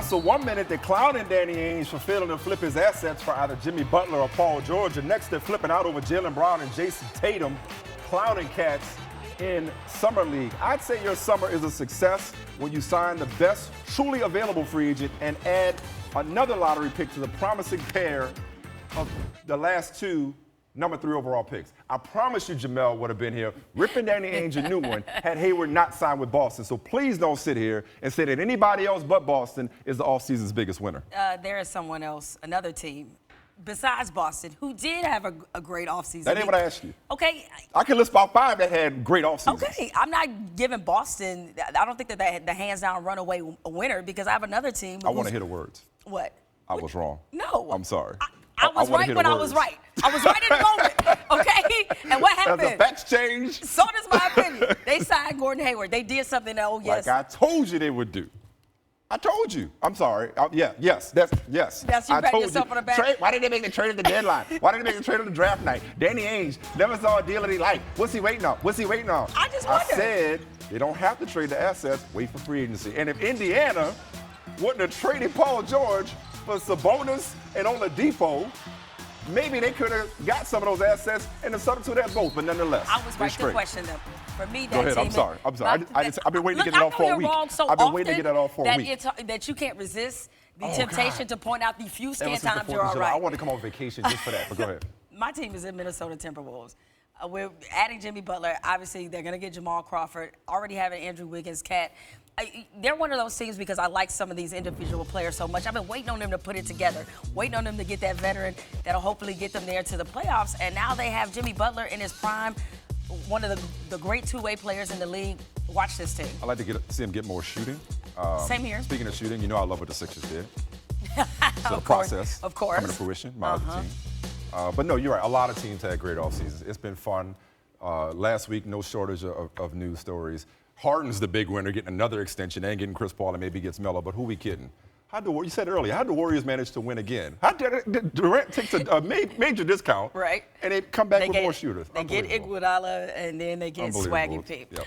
So 1 minute they're clowning Danny Ainge for failing to flip his assets for either Jimmy Butler or Paul George. And next they're flipping out over Jaylen Brown and Jayson Tatum, clowning cats in Summer League. I'd say your summer is a success when you sign the best truly available free agent and add another lottery pick to the promising pair of the last two number 3 overall picks. I promise you Jemele would have been here ripping Danny Ainge a new one had Hayward not signed with Boston. So please don't sit here and say that anybody else but Boston is the offseason's biggest winner. There is someone else, another team, besides Boston, who did have a great offseason. That ain't what I asked you. Okay. I can list about 5 that had great offseasons. Okay, I'm not giving Boston, I don't think that the hands-down runaway winner because I have another team. I want to hear the words. What? I was wrong. No. I'm sorry. I was right when I was right. I was right in the moment, okay? And what happened? As the facts change. So does my opinion. They signed Gordon Hayward. They did something that, yes. Like I told you they would do. I told you. I'm sorry. Yes. That's you patting yourself on the back. Why did they make the trade at the deadline? Why did they make the trade on the draft night? Danny Ainge never saw a deal that he liked. What's he waiting on? I just wonder. I said they don't have to trade the assets. Wait for free agency. And if Indiana wouldn't have traded Paul George for Sabonis and Oladipo, maybe they could have got some of those assets and then substitute at both, but nonetheless. I was right to question them. For me, that Go ahead. team. I'm sorry. I've been waiting to get it all for a week. I've been waiting to get that all for a week. That you can't resist the temptation to point out the few scant times you're all I right. want to come on vacation just for that, but go ahead. My team is in Minnesota Timberwolves. We're adding Jimmy Butler. Obviously, they're going to get Jamal Crawford. Already having Andrew Wiggins, Cat. They're one of those teams because I like some of these individual players so much. I've been waiting on them to put it together, waiting on them to get that veteran that'll hopefully get them there to the playoffs. And now they have Jimmy Butler in his prime, one of the great two-way players in the league. Watch this team. I like to see him get more shooting. Same here. Speaking of shooting, you know I love what the Sixers did. So the Of process course. coming to fruition, my other team. But no, you're right. A lot of teams had great offseasons. It's been fun. Last week, no shortage of news stories. Harden's the big winner, getting another extension and getting Chris Paul and maybe gets Melo. But who we kidding? You said earlier, how did the Warriors manage to win again? How did Durant takes a major discount, right? And they come back with more shooters. They get Iguodala and then they get Swaggy P. Yep.